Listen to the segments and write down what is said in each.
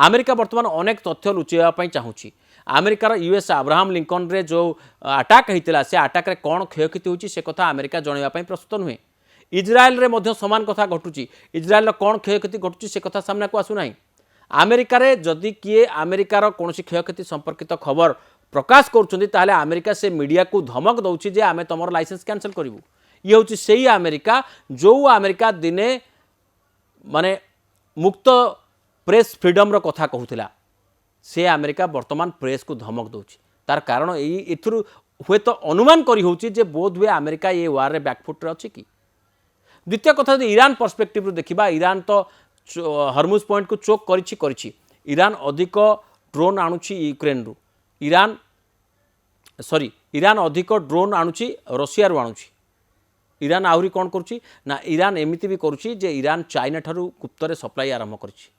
America बर्तमान अनेक तथ्य लुचाइवाई चाहूँगी अमेरिकार यूएस अब्राहम लिंकन रे जो अटैक होता से अटैक रे कौन क्षयक्षति होती से कथा अमेरिका जनवाई प्रस्तुत नुहे इज्राएल रे मध्य समान कथा घटुची इज्राएल कौन क्षयक्षति घटुची से कथा सामना को आसुना अमेरिकार जदि किए अमेरिकार कौन क्षयक्षति संपर्कित खबर प्रकाश कर अमेरिका से मीडिया को धमक दौची जे आमे तुम लाइसेंस कैंसल करूँ ये हूँ से अमेरिका जो अमेरिका दिने माने मुक्त प्रेस फ्रीडम रो कथा कहूला से अमेरिका वर्तमान प्रेस को धमक दौची तार कारण एथुरु हुए तो अनुमान करी होची जे बोध हुए अमेरिका ये वार रे बैकफुट रे अछि कि द्वितीय कथा यदि ईरान पर्सपेक्टिव रू देखिबा ईरान तो हरमुज पॉइंट को चोक करिछि ईरान अधिक ड्रोन आणुछि यूक्रेन रू ईरान अधिक ड्रोन आणुछि रशिया रू आणुछि ईरान आहुरी कौन करुछि ना ईरान एमिति भी करुछि जे ईरान चाइना ठारू गुप्तरे सप्लाई आरंभ करिछि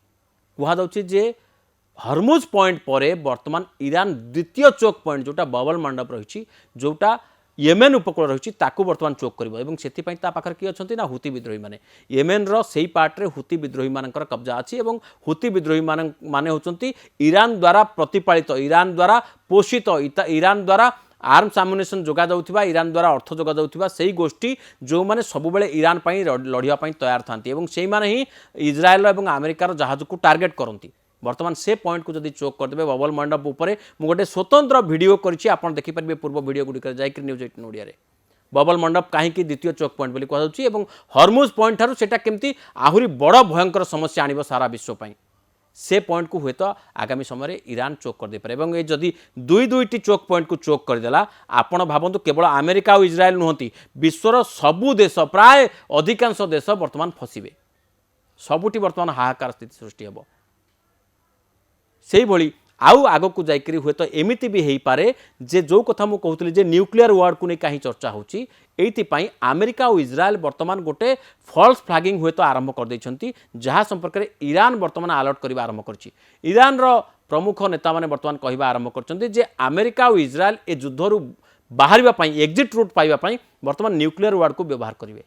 कुहा जाउछि जे हरमुज पॉइंट पर वर्तमान ईरान द्वितीय चोक पॉइंट जोटा बबल मंडप रही जोटा येमेन उपकूल रही बर्तमान चोक कर से पाखे किए अच्छा ना हुती विद्रोही मैंने येमेन से पार्टे हुती विद्रोही मान कब्जा अच्छी और हुती विद्रोही मान होती ईरान द्वारा प्रतिपालित ईरान द्वारा पोषित ईरान द्वारा आर्म्स आम्युनिशन जोगा जाउथिबा ईरान द्वारा अर्थ जोगा जाउथिबा सेही गोष्ठी जो माने सबुबेले ईरान पई लड़िया पई तैयार थांती एवं सेही माने ही इज्राएल एवं अमेरिकार जहाज को टार्गेट करती वर्तमान से पॉइंट को जदि चोक करदे बबल मंडप उपरे मु गोटे स्वतंत्र वीडियो करिछि आपण देखि परबे पूर्व वीडियो गुडी कर जाई न्यूज 18 ओडिया रे बबल मंडप कहीं द्वितीय चोक पॉइंट बोली कहउछि एवं हरमुज पॉइंट ठारू सेटा केमती आहुरी बड़ भयंकर समस्या आनिबो सारा विश्व पई से पॉइंट को हुए तो आगामी समय ईरान चोक कर दे पारे एवं ये जदि दुईटी चोक पॉइंट को चोक करदेला आपण भावतु केवल अमेरिका और इज्राएल नुहति विश्वर सबु देश प्राय अधिकांश देश वर्तमान फसिबे सबुटी वर्तमान हाहाकार स्थिति सृष्टि हेबो से भली आउ आग को जाइकरी हुए तो एमिति भी हो पारे जे जो कथा मु कहूली जे न्यूक्लियर वार को नहीं कहीं चर्चा होची एइतिपाई अमेरिका और इज्राएल वर्तमान गोटे फॉल्स फ्लैगिंग हुए तो आरंभ कर देछंती जहाँ संपर्क में ईरान वर्तमान अलर्ट करबा आरंभ करछि ईरान रो प्रमुख नेता माने वर्तमान कहबा आरंभ करछंती जे अमेरिका और इज्राएल ए युद्धरु बाहरिबा पई एग्जिट रूट पाइबा पई वर्तमान न्यूक्लियर वार को व्यवहार करिवे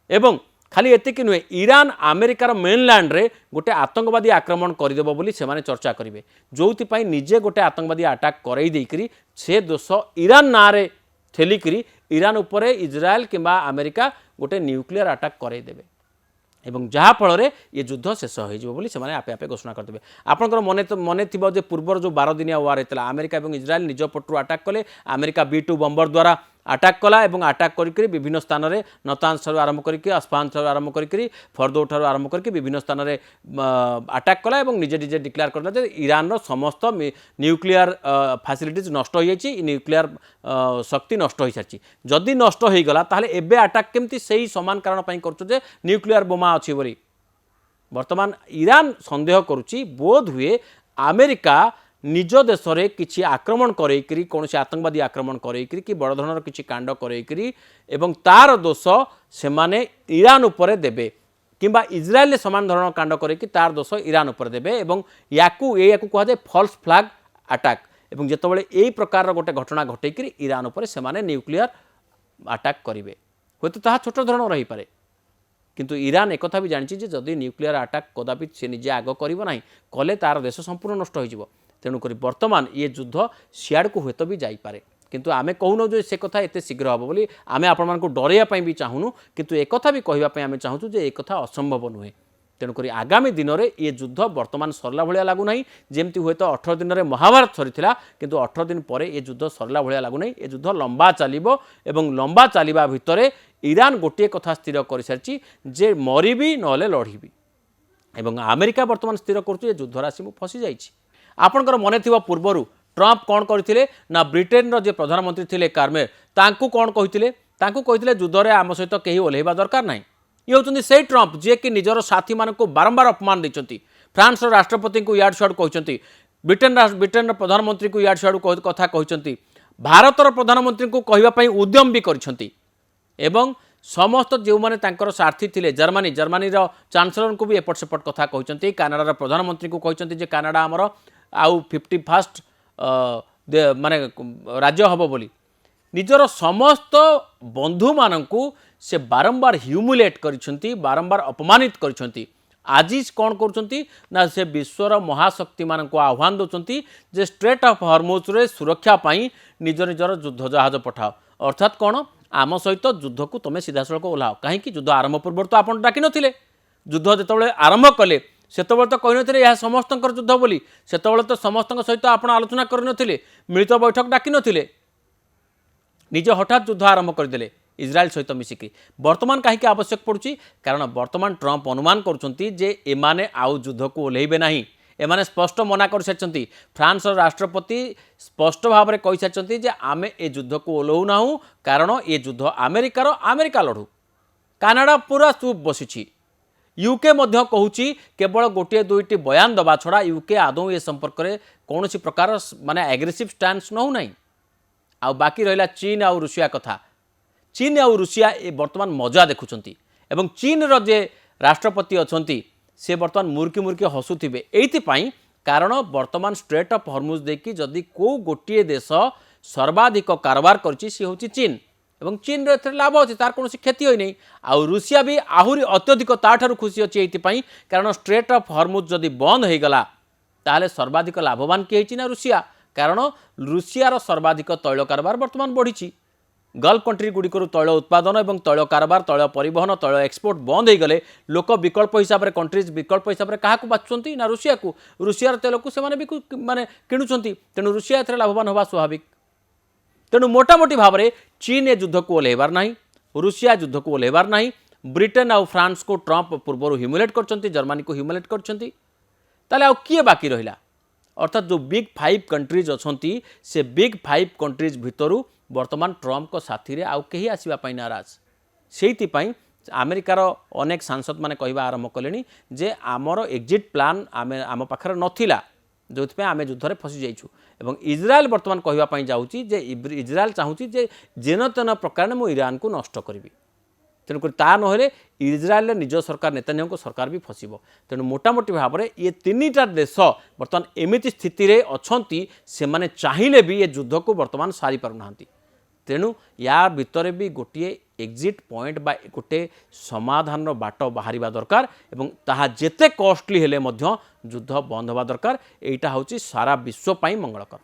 एवं खाली एतिक नुहे ईरान अमेरिकार मेनलैंड रे गोटे आतंकवादी आक्रमण करदेव बोली से माने चर्चा करेंगे जो निजे गोटे आतंकवादी अटैक करई देकरी से दोष ईरान ना रे ठेलिकरी ईरान उपरे इज्राएल किंबा अमेरिका गोटे न्यूक्लियर अटैक करई देबे एवं जहाँ फल ये युद्ध शेष हो आपे आपे घोषणा करदे आपंकर मन थी जो पूर्वर जो 12 दिनिया वार होता अमेरिका और इज्राएल निज पटू अटैक कले अमेरिका B2 बम्बर द्वारा अटैक कला और अटैक करके विभिन्न स्थान में नतांस ठार आरंभ करके अस्फान ठार आरंभ करके फरदो ठार आरंभ करके विभिन्न स्थान में अटैक कला और निजे निजे डिक्लेयर करला जे ईरान रो समस्त न्यूक्लियर फैसिलिटीज नष्ट हो जाइए न्यूक्लियर शक्ति नष्ट हो सारी जदि नष्ट हो गला ताहले एबे अटैक केमती सही समान कारण पई करछु जे न्यूक्लियर बोमा अच्छी बोली वर्तमान ईरान संदेह करुच्ची बोध हुए अमेरिका निज देश में किसी आक्रमण करेकरी कौन से आतंकवादी आक्रमण करेकरी कि बड़ धरनर किसी कांड करेकरी एवं तार दोष से माने ईरान उपरे देबे किंबा इज्राएल समान धरण कांड करेकि तार दोष ईरान उपरे देबे एवं याकू कहा जाए फॉल्स फ्लैग अटैक एवं जेतबेले एई प्रकार गोटे घटना घटेकरी ईरान उपरे से माने न्यूक्लियर अटैक करेंगे हुए तो ताहा छोट धरण रही पारे किंतु ईरान एक भी जानी जदि न्यूक्लियर अटैक कदापि से निजे आग करिबो नाही कले तार देश संपूर्ण नष्ट हो तेणुक बर्तमान ये युद्ध सियाड़ को हुए तो भी जापे किंतु आमे कहून जो से कथा एत शीघ्र हम बोली आमे आपण मानकु डरैया भी चाहूनु किंतु एक कथा भी कहवाई आमे चाहूँ जे एक कथा असंभव नुहे तेणुक आगामी दिन में ये युद्ध बर्तमान सरला भाया लगुना जमती हुए तो 18 दिन में महाभारत सरीला किंतु 18 दिन पर यह युद्ध सरला भाया लगुना ये युद्ध लंबा चलो एवं लंबा चलवा भितर ईरान गोटे कथा स्थिर कर सारी जे मरबी ना लड़बी एवं अमेरिका बर्तमान स्थिर कर युद्ध राशि मु फसी जाइए आपणकर मन थी पूर्वर ट्रंप कौन करते ना ब्रिटेन जे प्रधानमंत्री थे कार्मेर तांकु कौन कहते युद्ध में आम सहित कहीं ओह्लैवा दरकार ना ये होती से ट्रंप जी कि निजर साथी मानक बारंबार अपमान देते फ्रांस राष्ट्रपति को याड साड़ कहते ब्रिटेन प्रधानमंत्री को याड साड़ कथा कहते भारतर प्रधानमंत्री को कहवाई उद्यम भी करछंती एवं समस्त जो मैंने सारथी थे जर्मनी चांसलर को भी एपट सेपट कथा कहते कानाडार प्रधानमंत्री को कहते कानाडा आमर आउ 51st माने राज्य हम बोली निजर समस्त बंधु मानकु से बारंबार ह्यूमिलेट करिसेंती बारंबार अपमानित करिसेंती आज कौन कर से विश्वर महाशक्ति मान को आह्वान दौरान जे स्ट्रेट ऑफ हॉर्मुज रे सुरक्षा पाई निज निजर युद्ध जहाज पठाओ अर्थात कौन आम सहित युद्ध को तुम सीधा सड़क ओह्लाओ कहीं युद्ध आरंभ पूर्व तो आप डाक नी युद्ध जो आरंभ कले से तो कही यह समस्त युद्ध बोली से तो समस्त सहित आप आलोचना करते मिलित बैठक डाक नी निजे हठात युद्ध आरंभ करदे इज्राएल सहित मिसिकी वर्तमान कहीं आवश्यक पड़ुछि कारण वर्तमान ट्रंप अनुमान करुछंती जे एमाने आउ युद्ध को ओह्लैबे नाही एमाने स्पष्ट मना कर सारी फ्रांस राष्ट्रपति स्पष्ट भाव में कही सारी जे आमे ए युद्ध को ओह्लौ नाहु कारण ये युद्ध अमेरिका लड़ू कानाडा पूरा चुप बसी यूके मध्य कहूची केवल गोटे दुईटी बयान दबा छड़ा यूके आदौ ए संपर्क में कौन प्रकार माने एग्रेसिव स्टांस नौ ना आ बाकी रहा चीन आउ रुषिया कथा चीन आउ रुषिया ए वर्तमान मजा देखुंट एवं चीन रो जे राष्ट्रपति अच्छा से बर्तमान मुर्की मुर्की हसुवे एइथिपाई कारण वर्तमान स्ट्रेट ऑफ हॉर्मुज देखि जदि को गोटे देश सर्वाधिक कारोबार करछि से होछि चीन एवं चीन रे लाभ अच्छे तार कौन क्षति होई नहीं आउ रुषिया भी आहुरी अत्यधिक ताठारु खुशी अच्छी एइथिपाई कारण स्ट्रेट ऑफ हॉर्मुज जदि बंद हो गला ताले सर्वाधिक लाभवान किए होइछि ना रुषिया कारण रुषियार सर्वाधिक तैल कारोबार वर्तमान बढ़ी गल्फ कंट्री गुड़िकर तैल उत्पादन और तैल कारोबार तैल परिवहन तैल एक्सपोर्ट बंद हो गले लोक विकल्प हिसाब से कंट्रीज विकल्प हिसाब से क्या बाछुंट ना रुषिया को रुषियार तेल को से माने किणुंट तेणु रुषिया ए लाभवान होगा स्वाभाविक तेणु मोटामोटी भाव में चीन ए युद्ध को ओह्लैबार ना रुषिया युद्ध को ओह्लैबार ना ब्रिटेन आउ फ्रांस को ट्रंप पूर्व ह्यूमिलेट कर जर्मनी को ह्यूमिलेट कर किए बाकी रहा अर्थात जो बिग 5 कंट्रीज अच्छी से बिग 5 कंट्रीज भितरु वर्तमान ट्रंप को साथी रे आउ कहीं आसवाई नाराज से अमेरिकार अनेक सांसद मैंने कहवा आरंभ कले जे आमर एग्जिट प्लान आम पाखे नाला जो आम युद्ध में फसी जाइछू एवं इज्राएल वर्तमान कहवाई जाऊँगी जे इज्राएल चाहूँगी जे जेन तेन प्रकार मु ईरान को नष्ट करी तेणुक ता नहले इज्राएल निज सरकार नेतान्याहू सरकार भी फसब तेणु मोटामोटी भाव में ये तीनटा देश बर्तमान एमती स्थिति रे अछंती से माने चाहिए भी ये युद्ध को बर्तमान सारी पारुना तेणु या भितर भी गोटे एग्जिट पॉइंट बा गोटे समाधान बाट बाहर दरकार एवं ताहा जेते कॉस्टली हेले मध्य युद्ध बंद होगा दरकार एटा हूँ सारा विश्व मंगलकर।